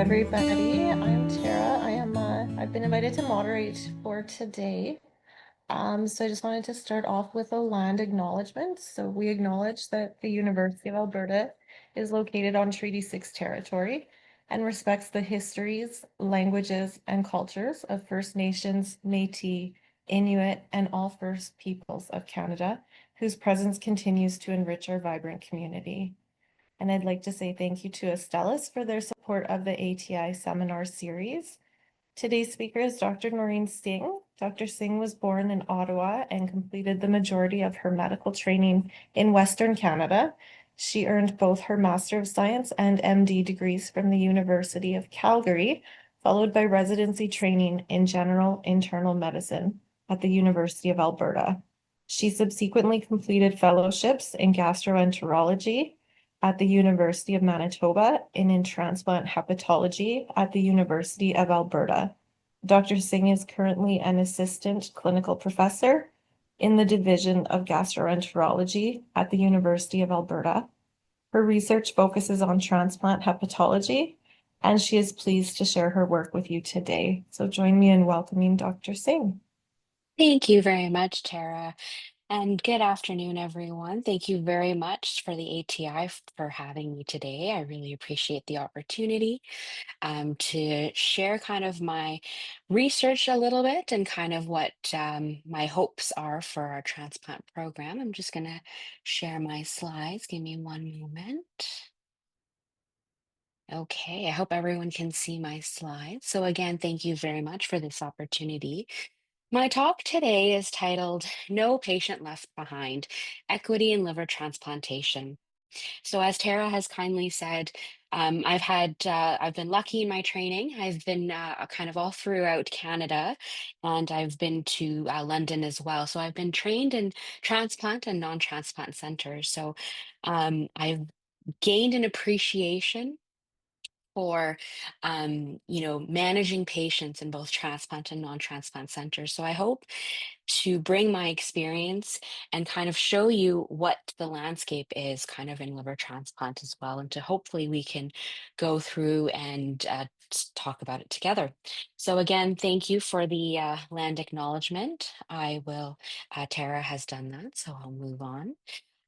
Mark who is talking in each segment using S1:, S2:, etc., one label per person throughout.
S1: everybody. I'm Tara. I've been invited to moderate for today. So I just wanted to start off with a land acknowledgement. So we acknowledge that the University of Alberta is located on Treaty 6 territory and respects the histories, languages, and cultures of First Nations, Métis, Inuit, and all First Peoples of Canada, whose presence continues to enrich our vibrant community. And I'd like to say thank you to Astellas for their support of the ATI seminar series. Today's speaker is Dr. Noreen Singh. Dr. Singh was born in Ottawa and completed the majority of her medical training in Western Canada. She earned both her Master of Science and MD degrees from the University of Calgary, followed by residency training in general internal medicine at the University of Alberta. She subsequently completed fellowships in gastroenterology at the University of Manitoba and in transplant hepatology at the University of Alberta. Dr. Singh is currently an assistant clinical professor in the Division of Gastroenterology at the University of Alberta. Her research focuses on transplant hepatology, and she is pleased to share her work with you today. So join me in welcoming Dr. Singh.
S2: Thank you very much, Tara. And good afternoon, everyone. Thank you very much for the ATI for having me today. I really appreciate the opportunity to share kind of my research a little bit and kind of what my hopes are for our transplant program. I'm just going to share my slides. Give me one moment. Okay, I hope everyone can see my slides. So again, thank you very much for this opportunity. My talk today is titled No Patient Left Behind, Equity in Liver Transplantation. So as Tara has kindly said, I've been lucky in my training. I've been kind of all throughout Canada, and I've been to London as well. So I've been trained in transplant and non-transplant centers. So I've gained an appreciation for managing patients in both transplant and non-transplant centers. So I hope to bring my experience and kind of show you what the landscape is kind of in liver transplant as well, and to hopefully we can go through and talk about it together. So again, thank you for the land acknowledgement. Tara has done that, so I'll move on.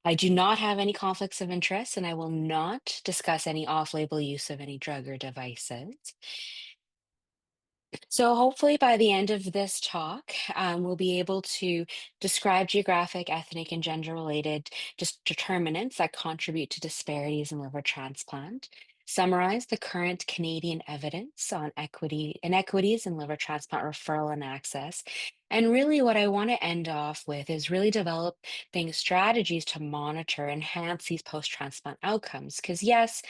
S2: I do not have any conflicts of interest, and I will not discuss any off-label use of any drug or devices. So hopefully by the end of this talk, we'll be able to describe geographic, ethnic, and gender-related determinants that contribute to disparities in liver transplant, summarize the current Canadian evidence on inequities in liver transplant referral and access. And really what I want to end off with is really developing strategies to monitor, enhance these post-transplant outcomes. Because yes,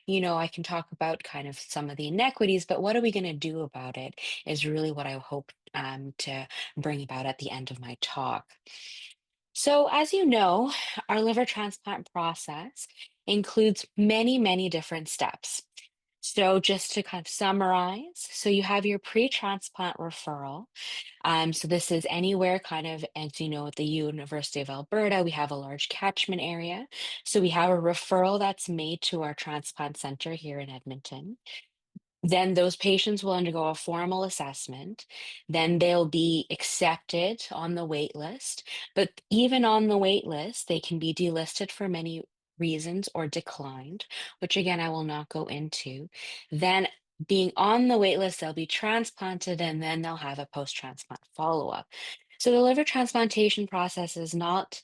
S2: I can talk about kind of some of the inequities, but what are we going to do about it is really what I hope to bring about at the end of my talk. So, as you know, our liver transplant process includes many, many different steps. So, just to kind of summarize, so you have your pre-transplant referral. So this is anywhere kind of, as you know, at the University of Alberta, we have a large catchment area. So we have a referral that's made to our transplant center here in Edmonton. Then those patients will undergo a formal assessment. Then they'll be accepted on the wait list. But even on the wait list, they can be delisted for many reasons or declined, which again, I will not go into. Then being on the wait list, they'll be transplanted and then they'll have a post-transplant follow-up. So the liver transplantation process is not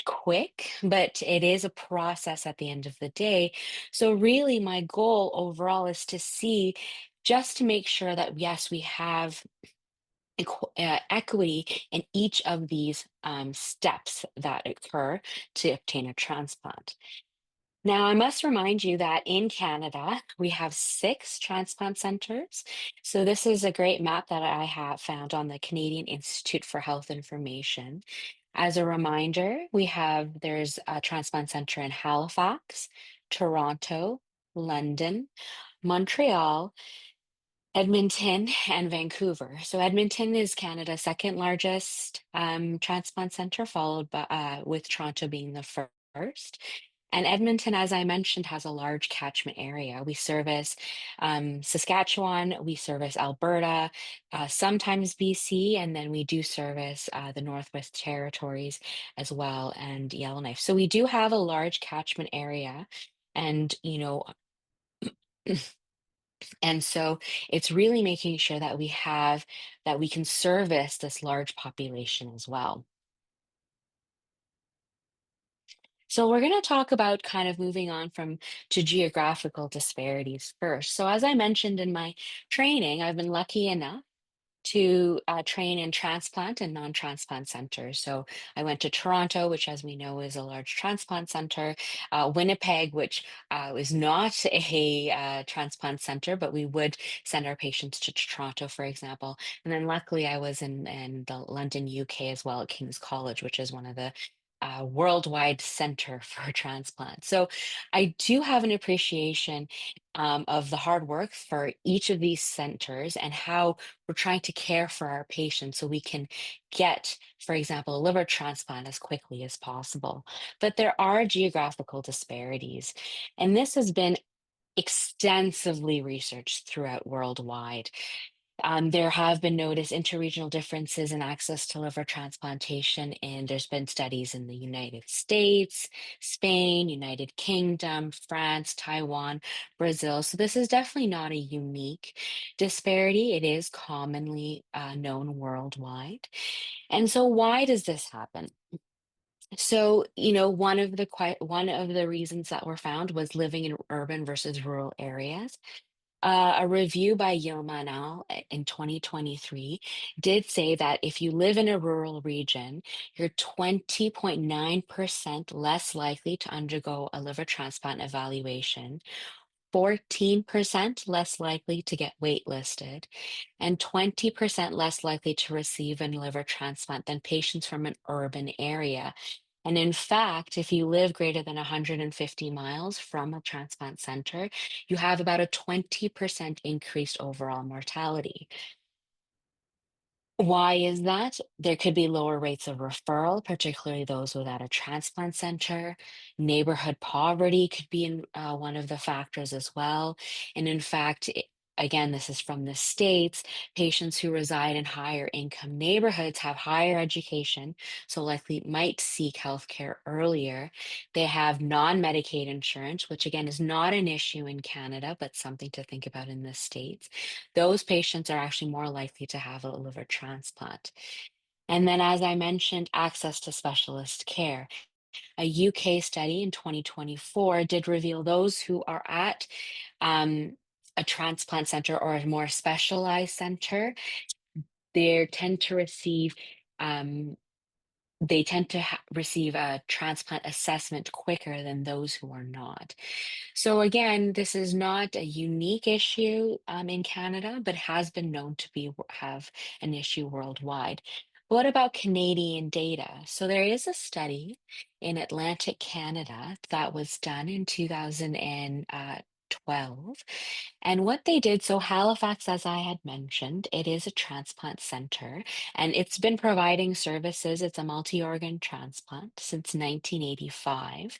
S2: quick, but it is a process at the end of the day. So really my goal overall is to see just to make sure that yes, we have equity in each of these steps that occur to obtain a transplant. Now, I must remind you that in Canada, we have 6 transplant centers. So this is a great map that I have found on the Canadian Institute for Health Information. As a reminder, there's a transplant center in Halifax, Toronto, London, Montreal, Edmonton, and Vancouver. So Edmonton is Canada's second largest transplant center, followed by with Toronto being the first. And Edmonton, as I mentioned, has a large catchment area. We service Saskatchewan, we service Alberta, sometimes BC, and then we do service the Northwest Territories as well, and Yellowknife. So we do have a large catchment area, and and so it's really making sure that we can service this large population as well. So we're going to talk about kind of moving on from to geographical disparities first. So as I mentioned in my training, I've been lucky enough to train in transplant and non-transplant centers. So I went to Toronto, which, as we know, is a large transplant center, Winnipeg, which is not a transplant center, but we would send our patients to Toronto, for example. And then luckily, I was in the London, UK as well at King's College, which is one of the worldwide center for transplant. So I do have an appreciation of the hard work for each of these centers and how we're trying to care for our patients so we can get, for example, a liver transplant as quickly as possible. But there are geographical disparities, and this has been extensively researched throughout worldwide. There have been noticed interregional differences in access to liver transplantation, and there's been studies in the United States, Spain, United Kingdom, France, Taiwan, Brazil. So this is definitely not a unique disparity. It is commonly known worldwide. And so why does this happen? So, one of the reasons that were found was living in urban versus rural areas. A review by Yilma et al. In 2023 did say that if you live in a rural region, you're 20.9% less likely to undergo a liver transplant evaluation, 14% less likely to get waitlisted, and 20% less likely to receive a liver transplant than patients from an urban area. And in fact, if you live greater than 150 miles from a transplant center, you have about a 20% increased overall mortality. Why is that? There could be lower rates of referral, particularly those without a transplant center. Neighborhood poverty could be one of the factors as well. And in fact, again, this is from the States, patients who reside in higher income neighborhoods have higher education, so likely might seek healthcare earlier. They have non-Medicaid insurance, which again is not an issue in Canada, but something to think about in the States. Those patients are actually more likely to have a liver transplant. And then, as I mentioned, access to specialist care. A UK study in 2024 did reveal those who are at a transplant center or a more specialized center, they tend to receive um, receive a transplant assessment quicker than those who are not. So again, this is not a unique issue in Canada, but has been known to have an issue worldwide. What about Canadian data? So there is a study in Atlantic Canada that was done in 2012. And what they did, so Halifax, as I had mentioned, it is a transplant center and it's been providing services. It's a multi-organ transplant since 1985.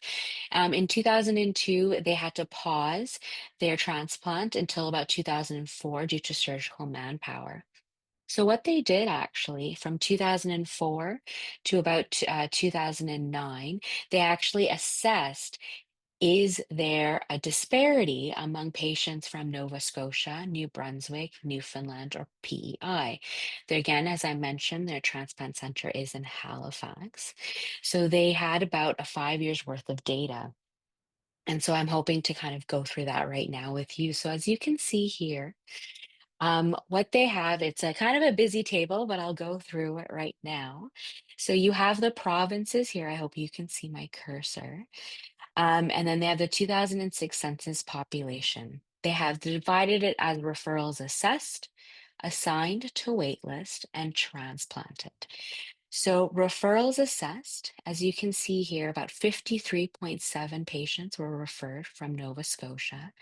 S2: In 2002, they had to pause their transplant until about 2004 due to surgical manpower. So, what they did actually from 2004 to about 2009, they actually assessed, is there a disparity among patients from Nova Scotia, New Brunswick, Newfoundland, or PEI? Again, as I mentioned, their transplant center is in Halifax. So they had about a 5 years worth of data. And so I'm hoping to kind of go through that right now with you. So as you can see here, what they have, it's a kind of a busy table, but I'll go through it right now. So you have the provinces here. I hope you can see my cursor. And then they have the 2006 census population. They have divided it as referrals assessed, assigned to waitlist, and transplanted. So referrals assessed, as you can see here, about 53.7 patients were referred from Nova Scotia,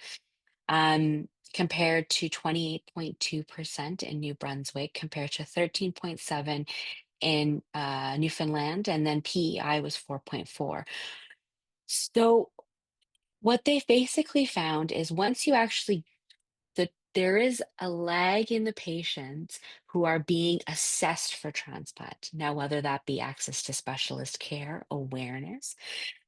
S2: compared to 28.2% in New Brunswick, compared to 13.7 in Newfoundland, and then PEI was 4.4. So What they've basically found is once you actually there is a lag in the patients who are being assessed for transplant. Now, whether that be access to specialist care, awareness.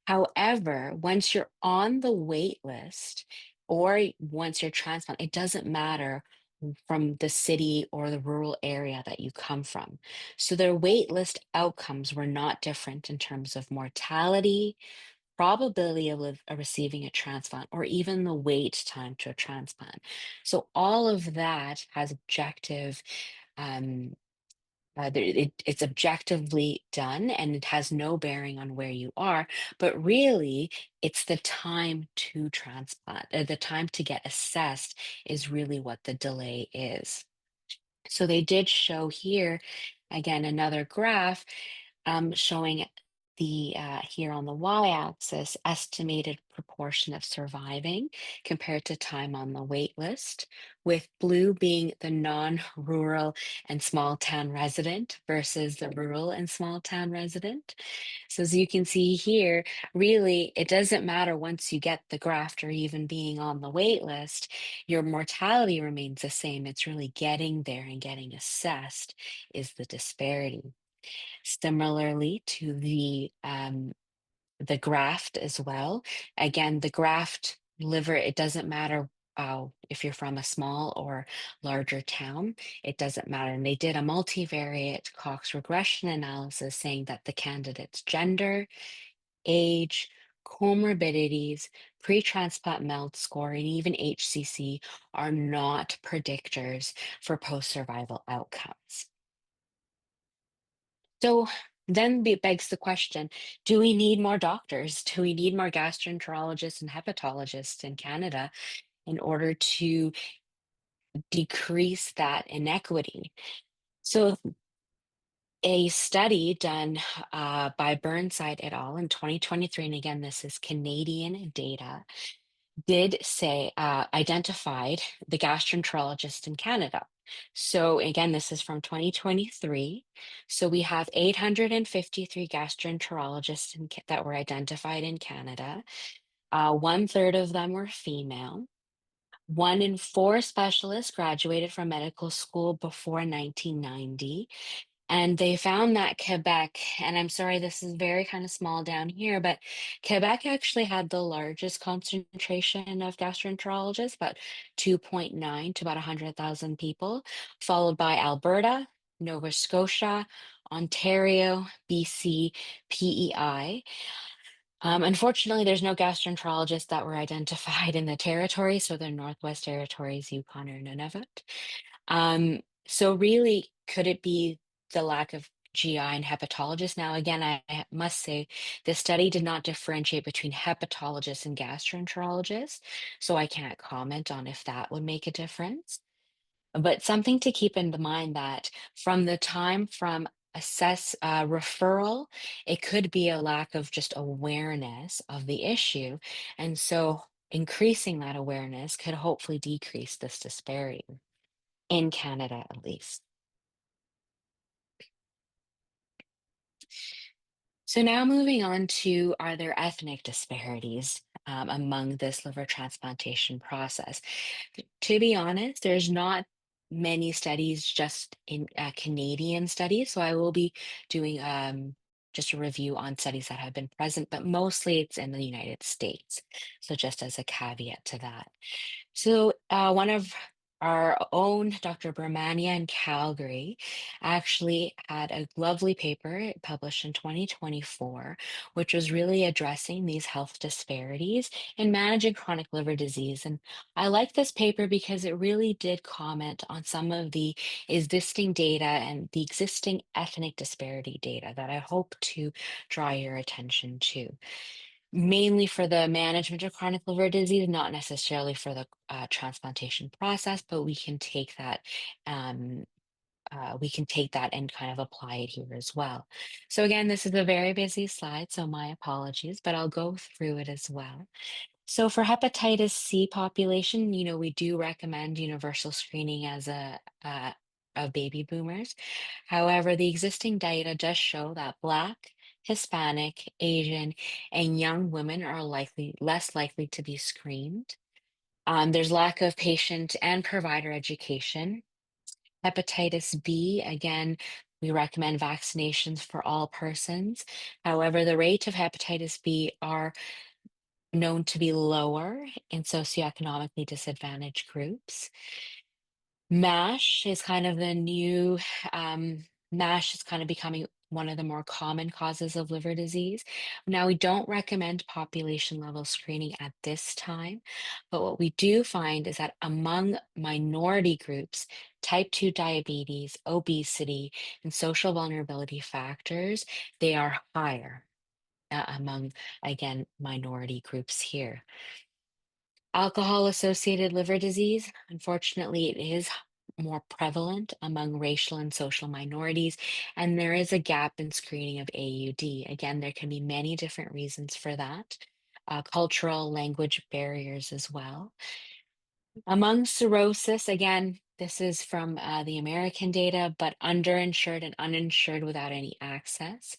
S2: However, once you're on the wait list or once you're transplant, it doesn't matter from the city or the rural area that you come from. So their wait list outcomes were not different in terms of mortality, probability of receiving a transplant, or even the wait time to a transplant. So all of that has objective, um, it's objectively done and it has no bearing on where you are, but really it's the time to transplant, the time to get assessed is really what the delay is. So they did show here, again, another graph showing the here on the y-axis estimated proportion of surviving compared to time on the wait list, with blue being the non-rural and small town resident versus the rural and small town resident. So as you can see here, really it doesn't matter once you get the graft or even being on the wait list, your mortality remains the same. It's really getting there and getting assessed is the disparity. Similarly to the graft as well. Again, the graft liver, it doesn't matter if you're from a small or larger town, it doesn't matter. And they did a multivariate Cox regression analysis saying that the candidate's gender, age, comorbidities, pre-transplant MELD score, and even HCC are not predictors for post-survival outcomes. So then it begs the question, do we need more doctors? Do we need more gastroenterologists and hepatologists in Canada in order to decrease that inequity? So a study done by Burnside et al. In 2023, and again, this is Canadian data, did say identified the gastroenterologist in Canada. So again, this is from 2023. So we have 853 gastroenterologists that were identified in Canada. One third of them were female. 1 in 4 specialists graduated from medical school before 1990. And they found that Quebec, and I'm sorry, this is very kind of small down here, but Quebec actually had the largest concentration of gastroenterologists, about 2.9 to about 100,000 people, followed by Alberta, Nova Scotia, Ontario, BC, PEI. Unfortunately, there's no gastroenterologists that were identified in the territory, so the Northwest Territories, Yukon, or Nunavut. So really, could it be the lack of GI and hepatologists? Now, again, I must say the study did not differentiate between hepatologists and gastroenterologists, so I can't comment on if that would make a difference. But something to keep in mind that from the time from assess referral, it could be a lack of just awareness of the issue. And so increasing that awareness could hopefully decrease this disparity in Canada, at least. So now moving on to, are there ethnic disparities among this liver transplantation process? To be honest, there's not many studies just in Canadian studies. So I will be doing just a review on studies that have been present, but mostly it's in the United States. So just as a caveat to that. So, one of our own Dr. Brahmania in Calgary actually had a lovely paper published in 2024, which was really addressing these health disparities in managing chronic liver disease. And I like this paper because it really did comment on some of the existing data and the existing ethnic disparity data that I hope to draw your attention to, mainly for the management of chronic liver disease, not necessarily for the transplantation process, but um, we can take that and kind of apply it here as well. So again, this is a very busy slide, so my apologies, but I'll go through it as well. So for hepatitis C population, we do recommend universal screening as of baby boomers. However, the existing data does show that Black, Hispanic, Asian, and young women are less likely to be screened. There's lack of patient and provider education. Hepatitis B, again, we recommend vaccinations for all persons. However, the rate of hepatitis B are known to be lower in socioeconomically disadvantaged groups. MASH is kind of the new, MASH is kind of becoming one of the more common causes of liver disease. Now, we don't recommend population level screening at this time, but what we do find is that among minority groups, type 2 diabetes, obesity, and social vulnerability factors, they are higher among, again, minority groups here. Alcohol-associated liver disease, unfortunately, it is more prevalent among racial and social minorities, and there is a gap in screening of AUD. Again, there can be many different reasons for that. Cultural language barriers as well. Among cirrhosis, again, this is from the American data, but underinsured and uninsured without any access.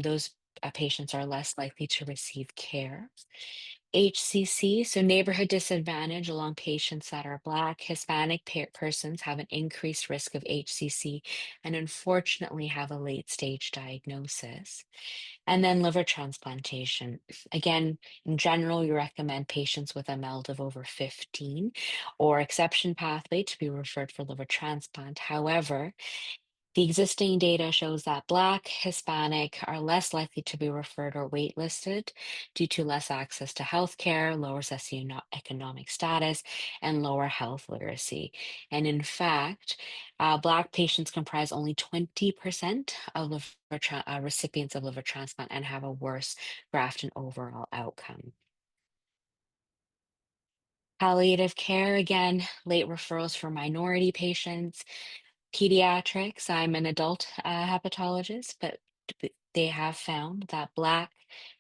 S2: Those patients are less likely to receive care. HCC, so neighborhood disadvantage along patients that are Black, Hispanic persons have an increased risk of HCC and unfortunately have a late stage diagnosis. And then liver transplantation. Again, in general, we recommend patients with a MELD of over 15 or exception pathway to be referred for liver transplant. However, the existing data shows that Black, Hispanic are less likely to be referred or waitlisted due to less access to healthcare, lower socioeconomic status, and lower health literacy. And in fact, Black patients comprise only 20% of recipients of liver transplant and have a worse graft and overall outcome. Palliative care, again, late referrals for minority patients. Pediatrics, I'm an adult hepatologist, but they have found that Black,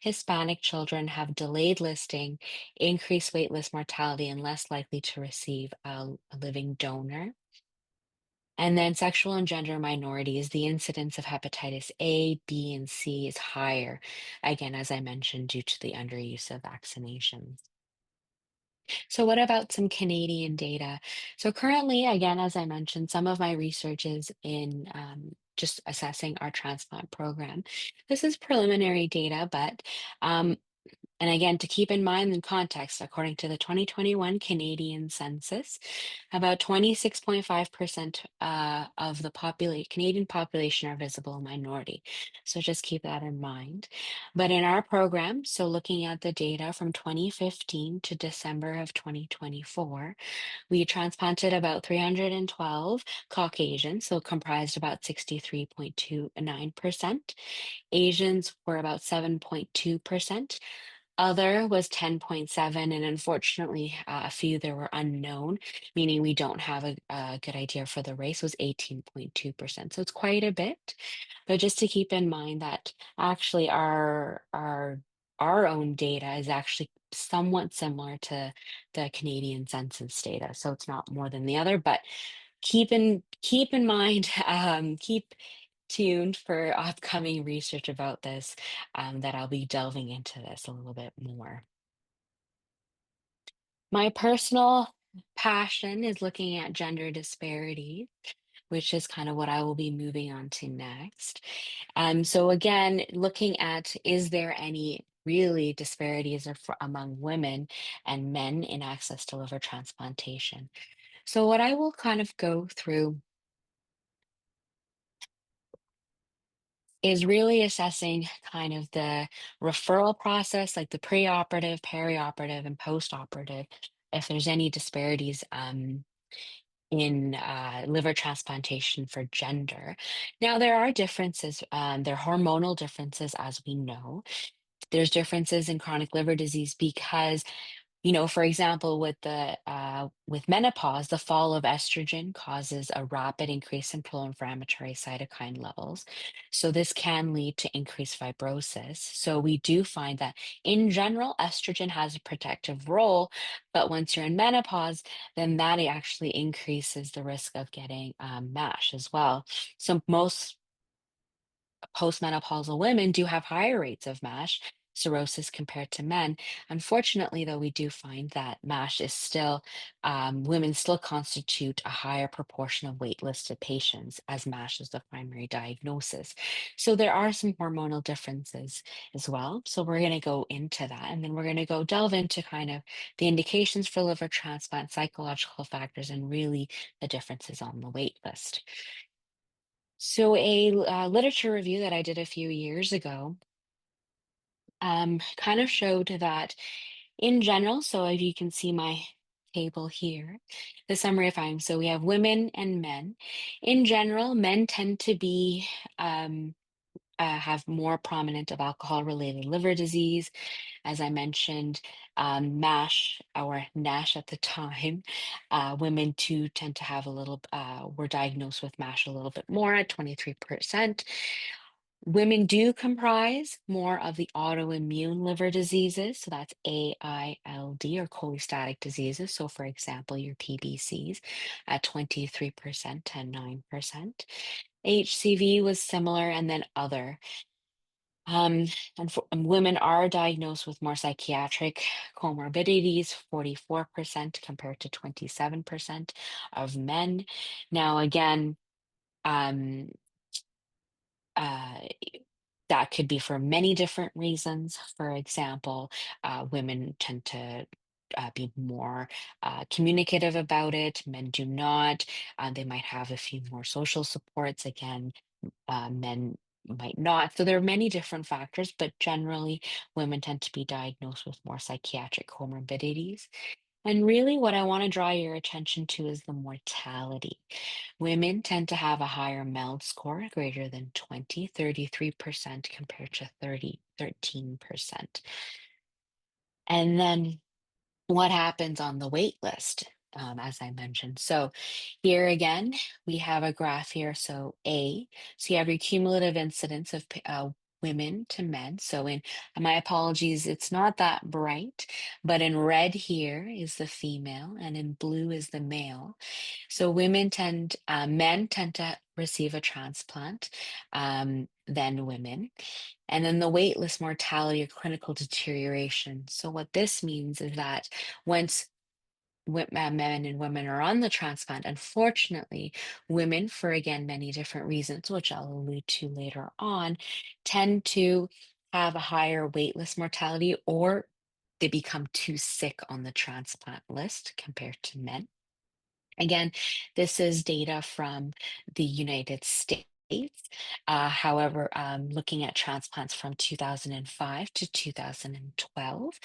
S2: Hispanic children have delayed listing, increased waitlist mortality, and less likely to receive a living donor. And then sexual and gender minorities, the incidence of hepatitis A, B, and C is higher, again, as I mentioned, due to the underuse of vaccinations. So what about some Canadian data? So currently, again, as I mentioned, some of my research is in just assessing our transplant program. This is preliminary data, but and again, to keep in mind in context, according to the 2021 Canadian census, about 26.5% of the Canadian population are visible minority. So just keep that in mind. But in our program, so looking at the data from 2015 to December of 2024, we transplanted about 312 Caucasians, so comprised about 63.29%. Asians were about 7.2%. Other was 10.7, and unfortunately, a few there were unknown, meaning we don't have a good idea for the race, was 18.2%. So it's quite a bit. But just to keep in mind that actually our own data is actually somewhat similar to the Canadian census data. So it's not more than the other, but keep in mind, keep tuned for upcoming research about this, that I'll be delving into this a little bit more. My personal passion is looking at gender disparity, which is kind of what I will be moving on to next. So again, looking at is there any really disparities among women and men in access to liver transplantation? So what I will kind of go through is really assessing kind of the referral process, like the preoperative, perioperative, and postoperative, if there's any disparities in liver transplantation for gender. Now, there are differences, there are hormonal differences, as we know. There's differences in chronic liver disease because for example, with menopause, the fall of estrogen causes a rapid increase in pro-inflammatory cytokine levels. So this can lead to increased fibrosis. So we do find that in general, estrogen has a protective role, but once you're in menopause, then that actually increases the risk of getting MASH as well. So most postmenopausal women do have higher rates of MASH cirrhosis compared to men. Unfortunately, though, we do find that MASH is still, women still constitute a higher proportion of waitlisted patients as MASH is the primary diagnosis. So there are some hormonal differences as well. So we're going to go into that, and then we're going to go delve into kind of the indications for liver transplant, psychological factors, and really the differences on the wait list. So a literature review that I did a few years ago kind of showed that in general, so if you can see my table here, the summary of findings. So we have women and men. In general, men tend to be have more prominent of alcohol-related liver disease. As I mentioned, MASH or NASH at the time, women too tend to have a little, were diagnosed with MASH a little bit more at 23%. Women do comprise more of the autoimmune liver diseases, so that's AILD or cholestatic diseases. So, for example, your PBCs at 23% and 9%. HCV was similar, and then other. Um, and women are diagnosed with more psychiatric comorbidities, 44% compared to 27% of men. Now, again, um, uh, that could be for many different reasons. For example, women tend to be more communicative about it. Men do not. They might have a few more social supports. Again, men might not. So there are many different factors, but generally, women tend to be diagnosed with more psychiatric comorbidities. And really, what I want to draw your attention to is the mortality. Women tend to have a higher MELD score, greater than 20, 33% compared to 13%. And then what happens on the wait list, as I mentioned. So here again, we have a graph here. So so you have your cumulative incidence of women to men. So in, my apologies, it's not that bright, but in red here is the female and in blue is the male. So men tend to receive a transplant than women. And then the waitlist mortality or clinical deterioration. So what this means is that once men and women are on the transplant, unfortunately, women, for again, many different reasons, which I'll allude to later on, tend to have a higher waitlist mortality or they become too sick on the transplant list compared to men. Again, this is data from the United States. However, looking at transplants from 2005 to 2012.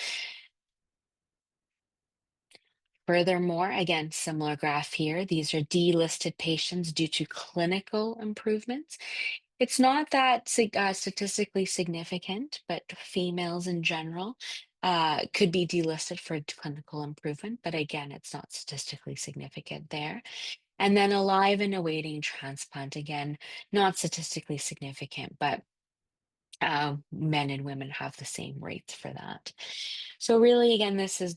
S2: Furthermore, again, similar graph here. These are delisted patients due to clinical improvements. It's not that statistically significant, but females in general could be delisted for clinical improvement. But again, it's not statistically significant there. And then alive and awaiting transplant, again, not statistically significant, but men and women have the same rates for that. So really, again, this is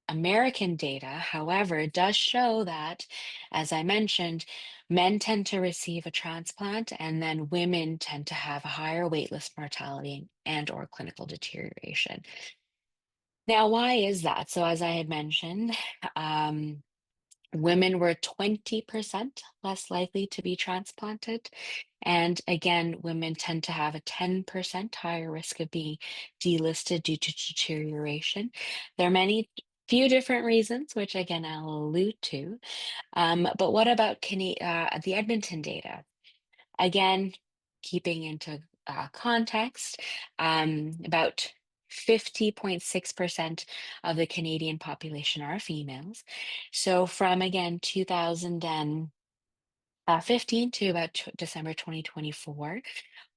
S2: American data. However, it does show that, as I mentioned, men tend to receive a transplant and then women tend to have a higher waitlist mortality and or clinical deterioration. Now, why is that? So as I had mentioned, women were 20% less likely to be transplanted. And again, women tend to have a 10% higher risk of being delisted due to deterioration. There are few different reasons, which again, I'll allude to. But what about the Edmonton data? Again, keeping into context, about 50.6% of the Canadian population are females. So from again 2015 to about December 2024,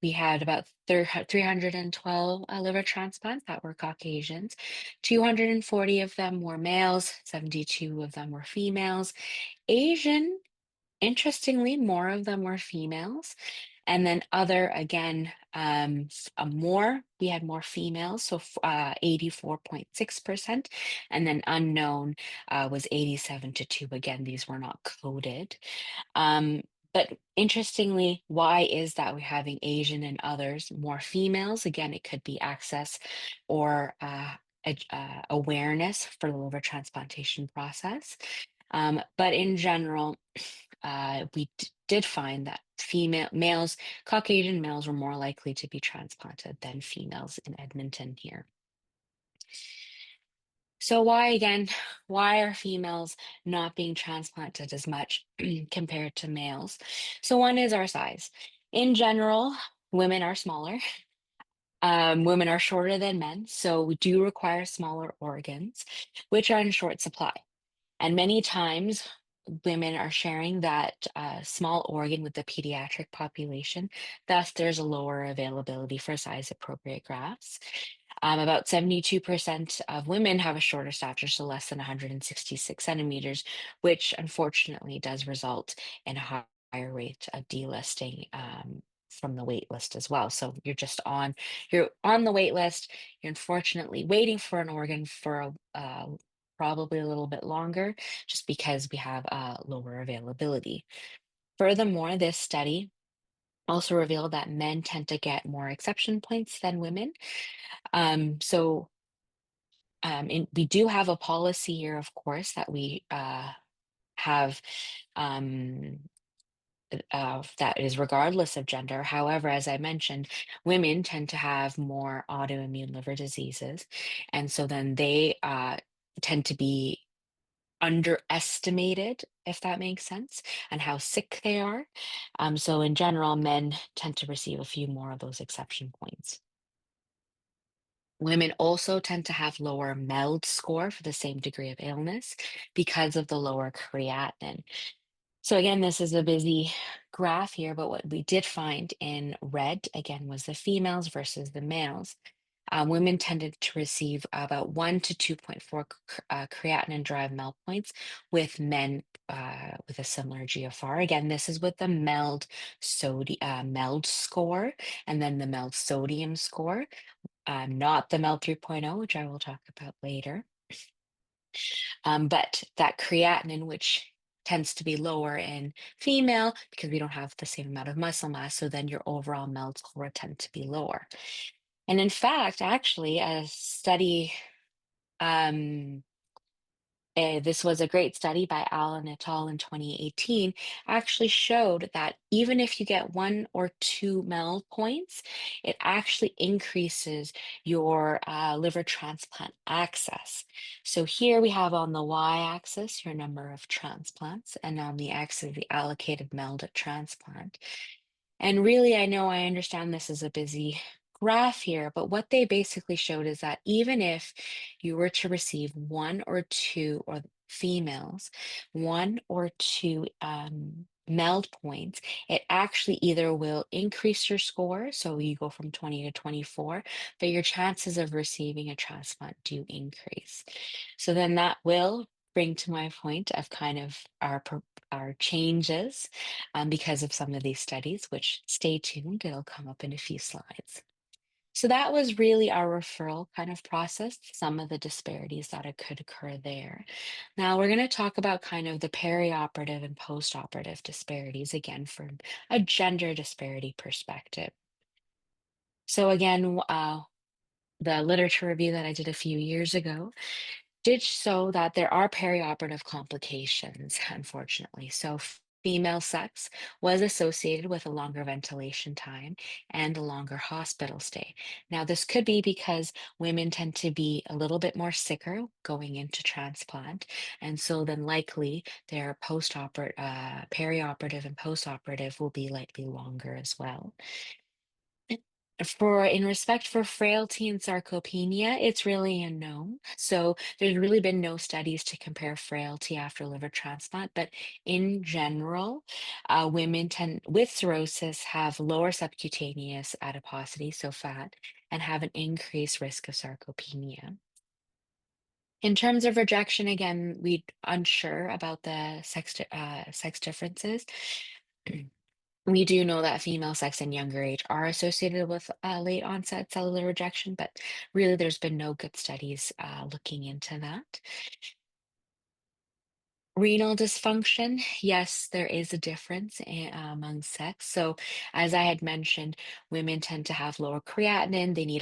S2: we had about 312 liver transplants that were Caucasians. 240 of them were males, 72 of them were females. Asian, interestingly, more of them were females. And then other, again, we had more females, so 84.6%. And then unknown was 87 to 2. Again, these were not coded. Um, But interestingly, why is that we're having Asian and others more females? Again, it could be access or awareness for the liver transplantation process. But in general, we did find that Caucasian males were more likely to be transplanted than females in Edmonton here. So why are females not being transplanted as much compared to males? So one is our size. In general, women are smaller. Women are shorter than men, so we do require smaller organs, which are in short supply. And many times, women are sharing that small organ with the pediatric population. Thus, there's a lower availability for size appropriate grafts. About 72% of women have a shorter stature, so less than 166 centimeters, which unfortunately does result in a higher rate of delisting from the wait list as well. So you're on the wait list, you're unfortunately waiting for an organ for probably a little bit longer, just because we have lower availability. Furthermore, this study also revealed that men tend to get more exception points than women. We do have a policy here, of course, that we have um, that is regardless of gender. However, as I mentioned, women tend to have more autoimmune liver diseases. And so then they tend to be underestimated, if that makes sense, and how sick they are. So in general, men tend to receive a few more of those exception points. Women also tend to have lower MELD score for the same degree of illness because of the lower creatinine. So again, this is a busy graph here, but what we did find in red, again, was the females versus the males. Women tended to receive about 1 to 2.4 creatinine-derived MELD points, with men with a similar GFR. Again, this is with the MELD score, and then the MELD sodium score, not the MELD 3.0, which I will talk about later. But that creatinine, which tends to be lower in female because we don't have the same amount of muscle mass, so then your overall MELD score tend to be lower. And in fact, actually, a study, um, this was a great study by Allen et al. In 2018, actually showed that even if you get 1 or 2 MELD points, it actually increases your liver transplant access. So here we have on the y-axis your number of transplants, and on the x is the allocated MELD at transplant. And really, I understand this is a busy graph here, but what they basically showed is that even if you were to receive 1 or 2, or females, 1 or 2 MELD points, it actually either will increase your score, so you go from 20 to 24, but your chances of receiving a transplant do increase. So then that will bring to my point of kind of our changes because of some of these studies, which stay tuned, it'll come up in a few slides. So that was really our referral kind of process, some of the disparities that could occur there. Now we're going to talk about kind of the perioperative and postoperative disparities, again, from a gender disparity perspective. So again, the literature review that I did a few years ago did show that there are perioperative complications, unfortunately. So female sex was associated with a longer ventilation time and a longer hospital stay. Now, this could be because women tend to be a little bit more sicker going into transplant, and so then likely their perioperative and postoperative will be likely longer as well. In respect for frailty and sarcopenia, it's really unknown. So there's really been no studies to compare frailty after liver transplant, but in general, women with cirrhosis have lower subcutaneous adiposity, so fat, and have an increased risk of sarcopenia. In terms of rejection, again, we're unsure about the sex differences. We do know that female sex and younger age are associated with late onset cellular rejection, but really there's been no good studies looking into that. Renal dysfunction, yes, there is a difference among sex. So, as I had mentioned, women tend to have lower creatinine. They need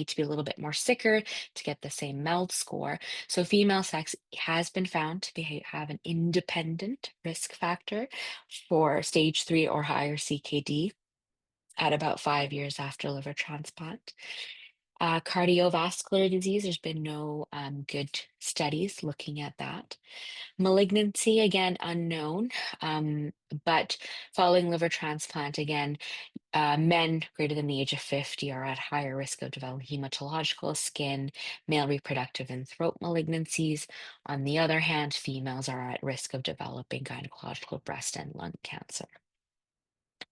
S2: to be a little bit more sicker to get the same MELD score. So, female sex has been found to have an independent risk factor for stage 3 or higher CKD at about 5 years after liver transplant. Cardiovascular disease, there's been no good studies looking at that. Malignancy, again, unknown, um, but following liver transplant, again, men greater than the age of 50 are at higher risk of developing hematological, skin, male reproductive, and throat malignancies. On the other hand, females are at risk of developing gynecological breast and lung cancer.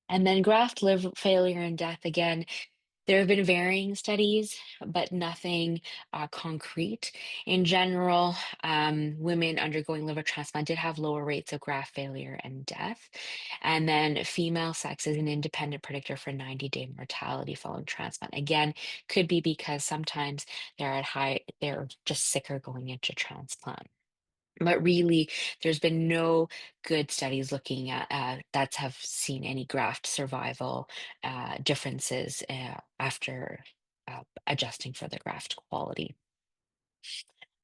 S2: And then graft liver failure and death, again, there have been varying studies, but nothing concrete. In general, women undergoing liver transplant did have lower rates of graft failure and death. And then female sex is an independent predictor for 90-day mortality following transplant. Again, could be because sometimes they're just sicker going into transplant. But really, there's been no good studies looking at that have seen any graft survival differences after adjusting for the graft quality.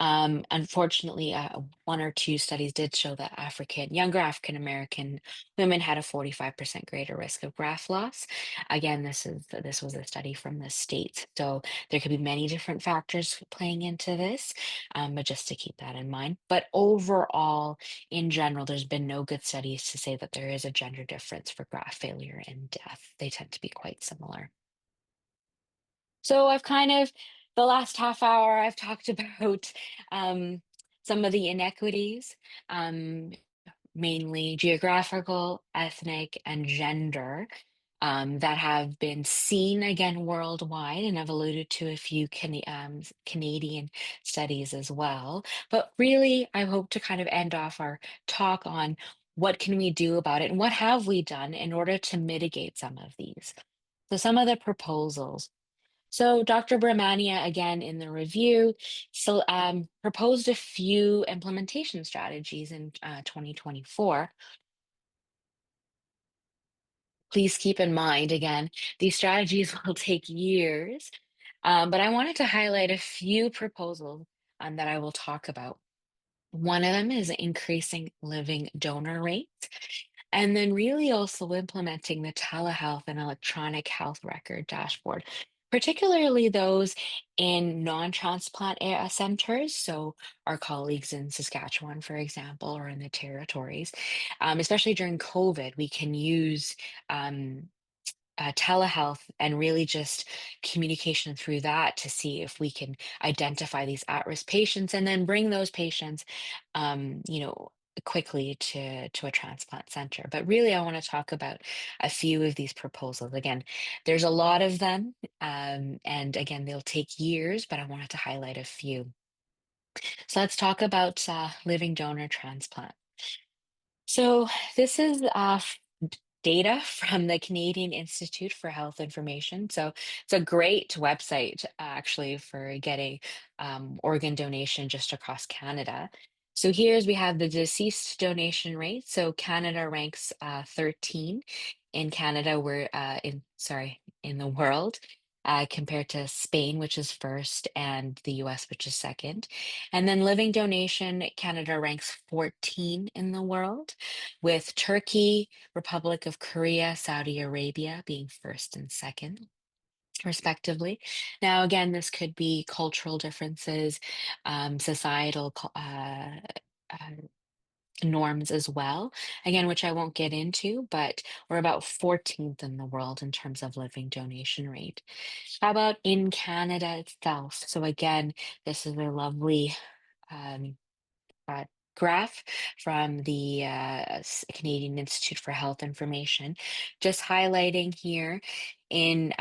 S2: Unfortunately, one or two studies did show that younger African American women had a 45% greater risk of graft loss. Again, this was a study from the States, so there could be many different factors playing into this, but just to keep that in mind. But overall, in general, there's been no good studies to say that there is a gender difference for graft failure and death. They tend to be quite similar. So the last half hour, I've talked about um, some of the inequities, um, mainly geographical, ethnic, and gender, that have been seen again worldwide, and I've alluded to a few Canadian studies as well. But really, I hope to kind of end off our talk on what can we do about it and what have we done in order to mitigate some of these. So some of the proposals. So Dr. Brahmania, again in the review, proposed a few implementation strategies in 2024. Please keep in mind, again, these strategies will take years, but I wanted to highlight a few proposals that I will talk about. One of them is increasing living donor rates. And then really also implementing the telehealth and electronic health record dashboard, particularly those in non-transplant centers. So our colleagues in Saskatchewan, for example, or in the territories, especially during COVID, we can use telehealth and really just communication through that to see if we can identify these at-risk patients and then bring those patients, you know, quickly to a transplant center. But really, I want to talk about a few of these proposals. Again, there's a lot of them, and again, they'll take years, but I wanted to highlight a few. So let's talk about living donor transplant. So this is data from the Canadian Institute for Health Information. So it's a great website actually for getting organ donation just across Canada. So here's we have the deceased donation rate. So Canada ranks 13. In Canada, we're in the world. Compared to Spain, which is first, and the US, which is second. And then living donation, Canada ranks 14 in the world, with Turkey, Republic of Korea, Saudi Arabia being first and second, respectively. Now, again, this could be cultural differences, societal norms as well, again, which I won't get into, but we're about 14th in the world in terms of living donation rate. How about in Canada itself? So, again, this is a lovely um, uh, graph from the Canadian Institute for Health Information, just highlighting here in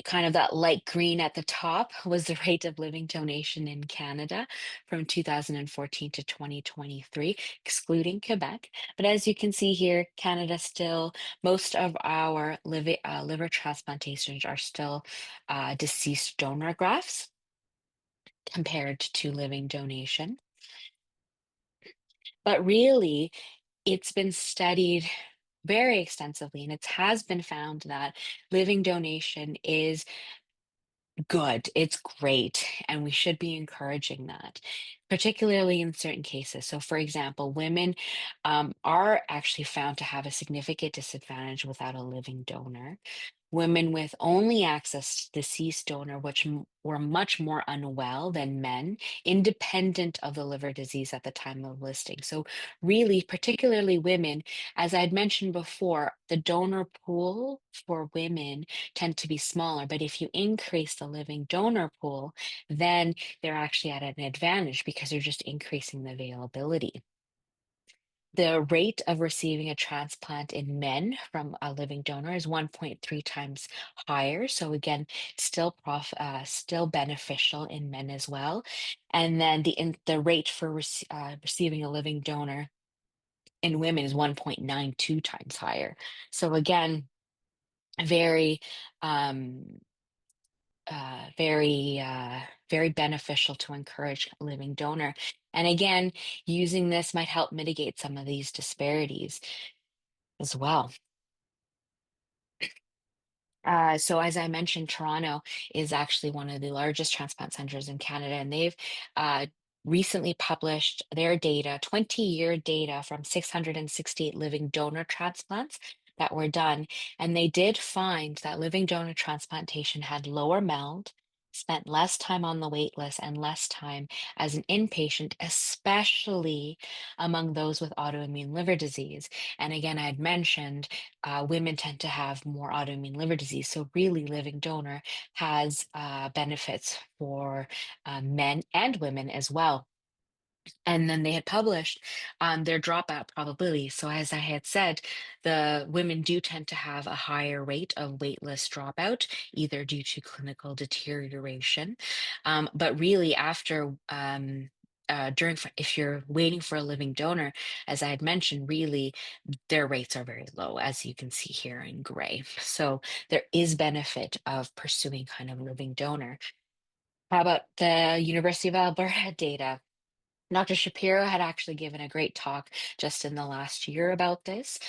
S2: kind of that light green at the top was the rate of living donation in Canada from 2014 to 2023, excluding Quebec. But as you can see here, Canada still, most of our liver transplantations are still deceased donor grafts compared to living donation. But really, it's been studied very extensively, and it has been found that living donation is good. It's great, and we should be encouraging that, particularly in certain cases. So, for example, women are actually found to have a significant disadvantage without a living donor. Women with only access to deceased donor, which were much more unwell than men, independent of the liver disease at the time of listing. So, really, particularly women, as I'd mentioned before, the donor pool for women tend to be smaller. But if you increase the living donor pool, then they're actually at an advantage because they're just increasing the availability. The rate of receiving a transplant in men from a living donor is 1.3 times higher. So again, still beneficial in men as well. And then the rate for receiving a living donor in women is 1.92 times higher. So again, very um, very beneficial to encourage a living donor. And again, using this might help mitigate some of these disparities as well. So as I mentioned, Toronto is actually one of the largest transplant centers in Canada, and they've uh, recently published their data, 20-year data from 668 living donor transplants that were done. And they did find that living donor transplantation had lower MELD, spent less time on the wait list, and less time as an inpatient, especially among those with autoimmune liver disease. And again, I had mentioned women tend to have more autoimmune liver disease. So, really, living donor has benefits for men and women as well. And then they had published their dropout probability. So, as I had said, the women do tend to have a higher rate of waitlist dropout, either due to clinical deterioration. But really, if you're waiting for a living donor, as I had mentioned, really their rates are very low, as you can see here in gray. So there is benefit of pursuing kind of living donor. How about the University of Alberta data? Dr. Shapiro had actually given a great talk just in the last year about this.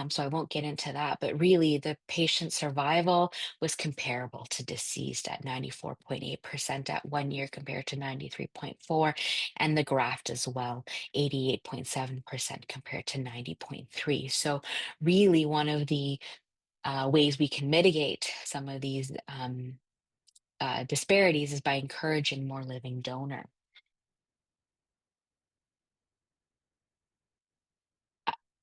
S2: So I won't get into that, but really the patient survival was comparable to deceased at 94.8% at 1 year compared to 93.4, and the graft as well, 88.7% compared to 90.3. So really one of the ways we can mitigate some of these disparities is by encouraging more living donor.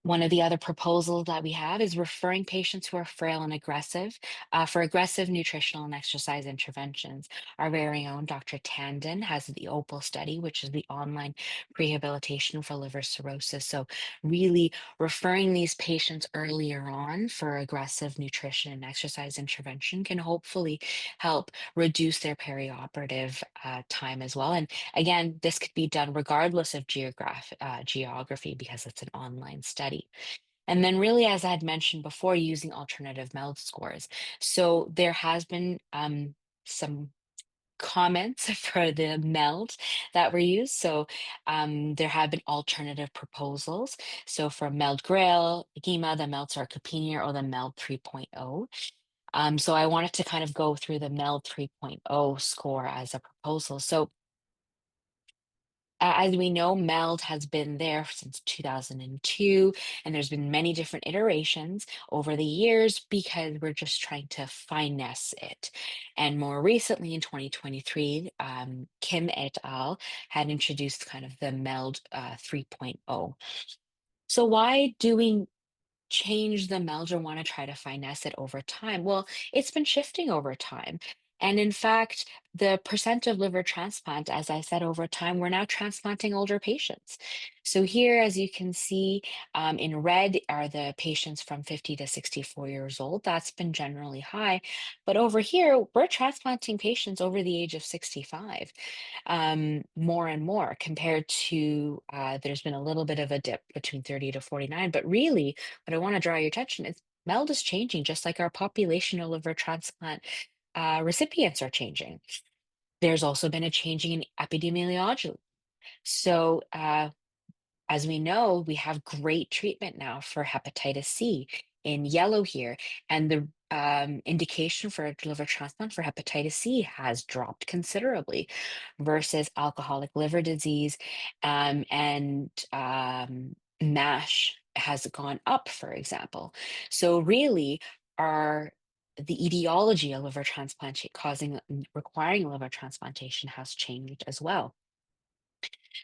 S2: One of the other proposals that we have is referring patients who are frail and aggressive for aggressive nutritional and exercise interventions. Our very own Dr. Tandon has the OPAL study, which is the online rehabilitation for liver cirrhosis. So, really referring these patients earlier on for aggressive nutrition and exercise intervention can hopefully help reduce their perioperative time as well. And again, this could be done regardless of geography because it's an online study. And then, really, as I had mentioned before, using alternative MELD scores. So there has been some comments for the MELD that were used. So there have been alternative proposals. So for MELD Grail, Gima, the MELD Sarcopenia, or the MELD 3.0. So I wanted to kind of go through the MELD 3.0 score as a proposal. So as we know, MELD has been there since 2002, and there's been many different iterations over the years because we're just trying to finesse it. And more recently, in 2023, Kim et al. Had introduced kind of the MELD 3.0. So why do we change the meld or want to try to finesse it over time? Well, it's been shifting over time. And in fact, the percent of liver transplant, as I said, over time, we're now transplanting older patients. So here, as you can see, in red are the patients from 50 to 64 years old. That's been generally high. But over here, we're transplanting patients over the age of 65, more and more compared to there's been a little bit of a dip between 30 to 49. But really, what I want to draw your attention is MELD is changing, just like our population of liver transplant recipients are changing. There's also been a changing in epidemiology. So as we know, we have great treatment now for hepatitis C in yellow here, and the indication for a liver transplant for hepatitis C has dropped considerably versus alcoholic liver disease, and MASH has gone up, for example. So really, our the etiology of liver transplantation requiring liver transplantation has changed as well.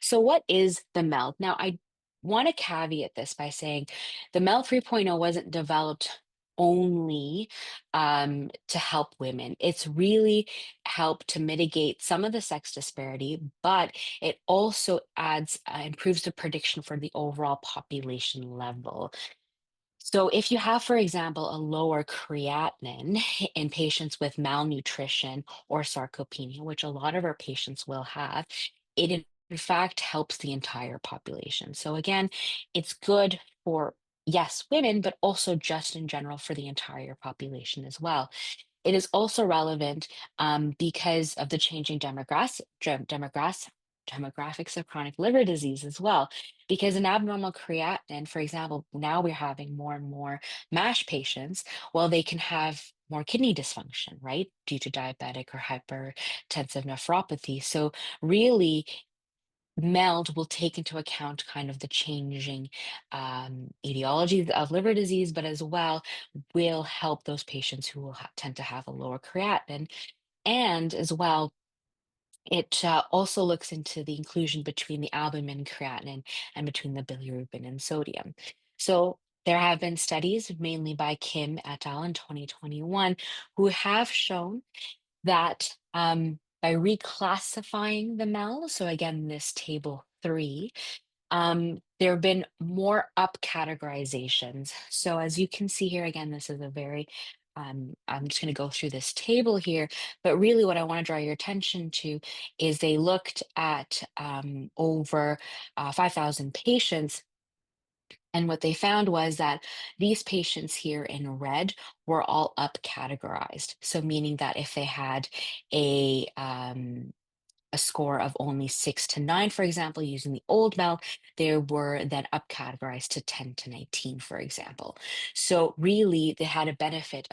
S2: So, what is the MELD? Now, I want to caveat this by saying the MELD 3.0 wasn't developed only to help women. It's really helped to mitigate some of the sex disparity, but it also improves the prediction for the overall population level. So, if you have, for example, a lower creatinine in patients with malnutrition or sarcopenia, which a lot of our patients will have, it in fact helps the entire population. So, again, it's good for, yes, women, but also just in general for the entire population as well. It is also relevant because of the changing demographics of chronic liver disease as well. Because an abnormal creatinine, for example, now we're having more and more MASH patients. Well, they can have more kidney dysfunction, right, due to diabetic or hypertensive nephropathy. So, really, MELD will take into account kind of the changing etiology of liver disease, but as well will help those patients who will tend to have a lower creatinine. And as well, it also looks into the inclusion between the albumin, creatinine, and between the bilirubin and sodium. So there have been studies, mainly by Kim et al. In 2021, who have shown that by reclassifying the MEL, so again, this table 3, there have been more up categorizations. So as you can see here, again, this is a very, I'm just going to go through this table here, but really what I want to draw your attention to is they looked at over 5,000 patients. And what they found was that these patients here in red were all up categorized. So meaning that if they had a score of only 6 to 9, for example, using the old MEL, they were then up categorized to 10 to 19, for example. So really, they had a benefit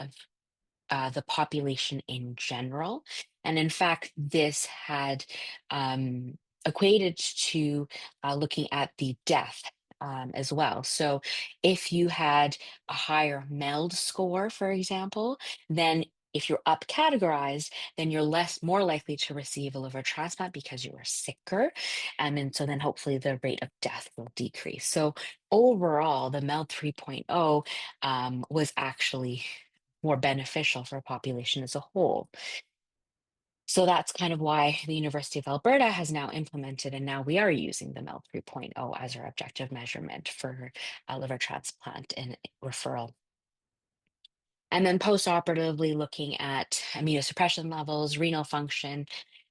S2: of the population in general. And in fact, this had equated to looking at the death as well. So if you had a higher MELD score, for example, then if you're up categorized, then you're more likely to receive a liver transplant because you are sicker. And so then hopefully the rate of death will decrease. So overall, the MELD 3.0 was actually more beneficial for a population as a whole. So that's kind of why the University of Alberta has now implemented, and now we are using the MEL 3.0 as our objective measurement for liver transplant and referral. And then post-operatively looking at immunosuppression levels, renal function,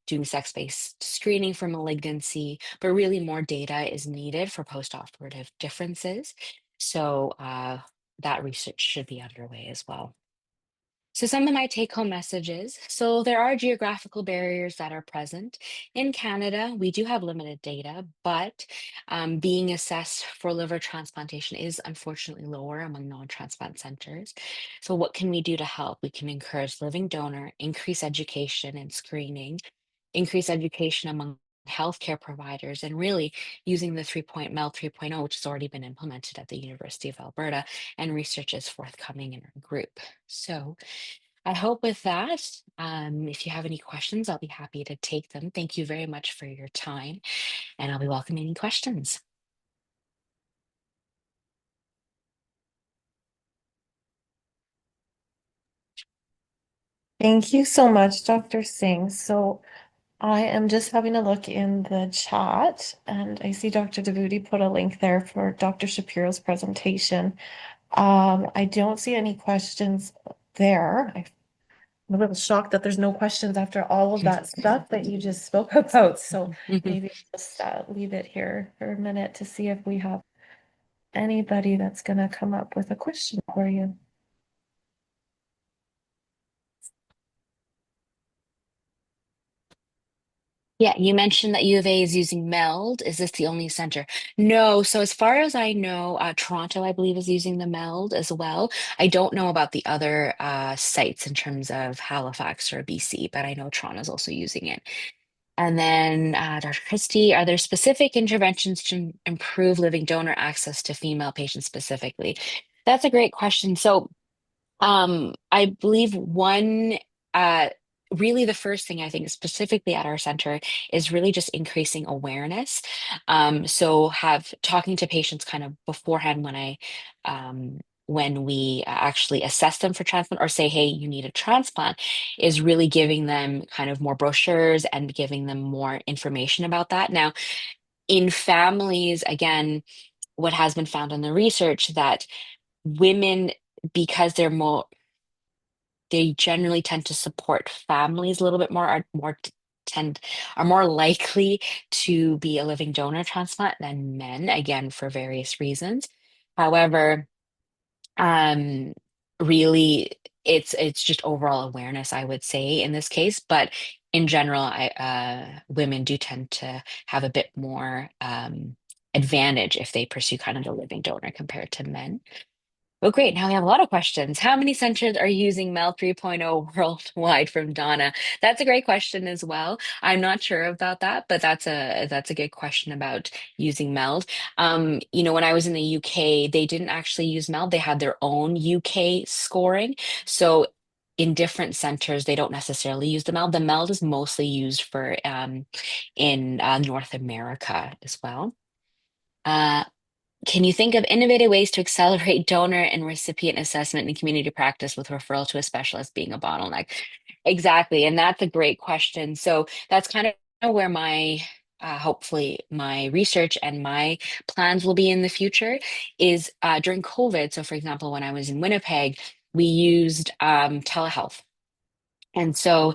S2: doing sex-based screening for malignancy, but really more data is needed for post-operative differences. So that research should be underway as well. So, some of my take home messages. So, there are geographical barriers that are present. In Canada, we do have limited data, but being assessed for liver transplantation is unfortunately lower among non transplant centers. So, what can we do to help? We can encourage living donor, increase education and screening, increase education among healthcare providers, and really using the 3.0 MEL 3.0, which has already been implemented at the University of Alberta, and research is forthcoming in our group. So, I hope with that, if you have any questions, I'll be happy to take them. Thank you very much for your time, and I'll be welcoming any questions.
S1: Thank you so much, Dr. Singh. So I am just having a look in the chat, and I see Dr. Davudi put a link there for Dr. Shapiro's presentation. I don't see any questions there. I'm a little shocked that there's no questions after all of that stuff that you just spoke about. So maybe I'll just leave it here for a minute to see if we have anybody that's going to come up with a question for you.
S2: Yeah, you mentioned that U of A is using MELD. Is this the only center? No. So as far as I know, Toronto, I believe, is using the MELD as well. I don't know about the other sites in terms of Halifax or BC, but I know Toronto's also using it. And then, Dr. Christie, are there specific interventions to improve living donor access to female patients specifically? That's a great question. So, I believe uh, really the first thing I think specifically at our center is really just increasing awareness. So have talking to patients kind of beforehand when we actually assess them for transplant or say, hey, you need a transplant, is really giving them kind of more brochures and giving them more information about that. Now, in families, again, what has been found in the research that women, because they generally tend to support families a little bit more, tend are more likely to be a living donor transplant than men, again, for various reasons. However, um, really, it's just overall awareness, I would say, in this case. But in general, women do tend to have a bit more advantage if they pursue kind of the living donor compared to men. Oh, great. Now we have a lot of questions. How many centers are using MEL 3.0 worldwide from Donna? That's a great question as well. I'm not sure about that, but that's a good question about using MELD. When I was in the UK, they didn't actually use MELD. They had their own UK scoring. So in different centers, they don't necessarily use the MELD. The MELD is mostly used for in North America as well. Uh, can you think of innovative ways to accelerate donor and recipient assessment in community practice with referral to a specialist being a bottleneck? Exactly. And that's a great question. So that's kind of where hopefully my research and my plans will be in the future is during COVID. So for example, when I was in Winnipeg, we used telehealth. And so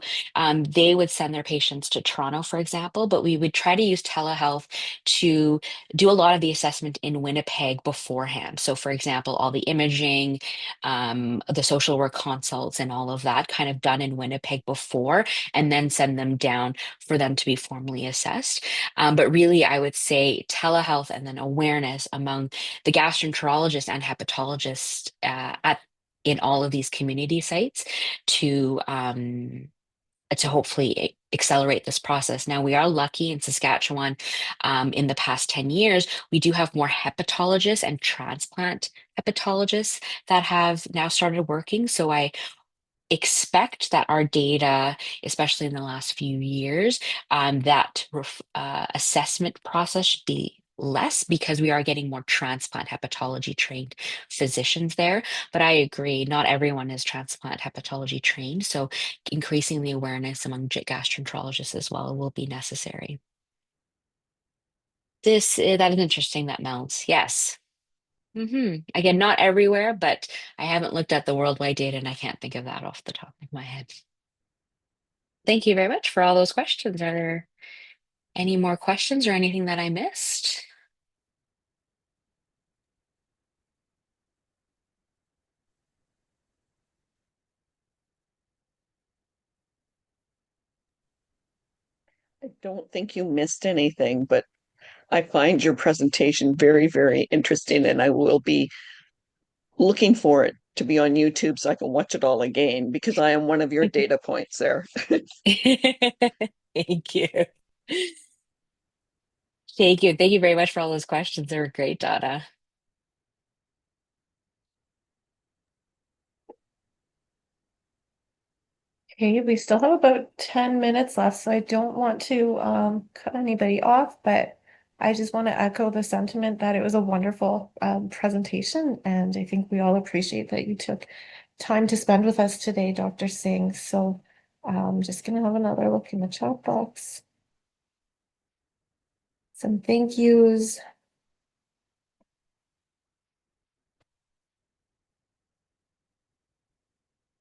S2: they would send their patients to Toronto, for example, but we would try to use telehealth to do a lot of the assessment in Winnipeg beforehand. So, for example, all the imaging, the social work consults, and all of that kind of done in Winnipeg before, and then send them down for them to be formally assessed. But really, I would say telehealth and then awareness among the gastroenterologists and hepatologists at in all of these community sites to hopefully accelerate this process. Now, we are lucky in Saskatchewan. In the past 10 years, we do have more hepatologists and transplant hepatologists that have now started working. So I expect that our data, especially in the last few years, that assessment process should be less because we are getting more transplant hepatology trained physicians there. But I agree, not everyone is transplant hepatology trained. So increasing the awareness among gastroenterologists as well will be necessary. That is interesting that mounts. Yes. Again, not everywhere, but I haven't looked at the worldwide data and I can't think of that off the top of my head. Thank you very much for all those questions. Are there any more questions or anything that I missed?
S3: I don't think you missed anything, but I find your presentation very, very interesting, and I will be looking for it to be on YouTube so I can watch it all again because I am one of your data points there.
S2: Thank you. Thank you. Thank you very much for all those questions. They were great, Donna.
S1: Okay, we still have about 10 minutes left, so I don't want to cut anybody off, but I just want to echo the sentiment that it was a wonderful presentation, and I think we all appreciate that you took time to spend with us today, Dr. Singh. So I'm just going to have another look in the chat box. Some thank yous.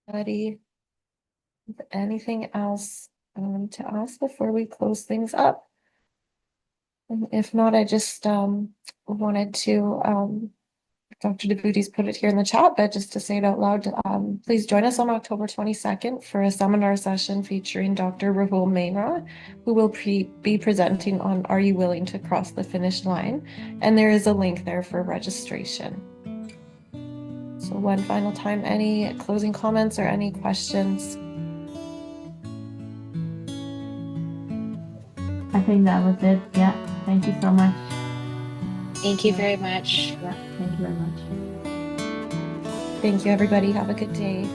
S1: Buddy, anything else to ask before we close things up? And if not, I just wanted to Dr. Debuty's put it here in the chat, but just to say it out loud, please join us on October 22nd for a seminar session featuring Dr. Rahul Mehra, who will be presenting on Are You Willing to Cross the Finish Line? And there is a link there for registration. So one final time, any closing comments or any questions?
S4: I think that was it. Yeah. Thank you so much.
S2: Thank you very much.
S4: Yeah. Thank you very much.
S1: Thank you, everybody. Have a good day.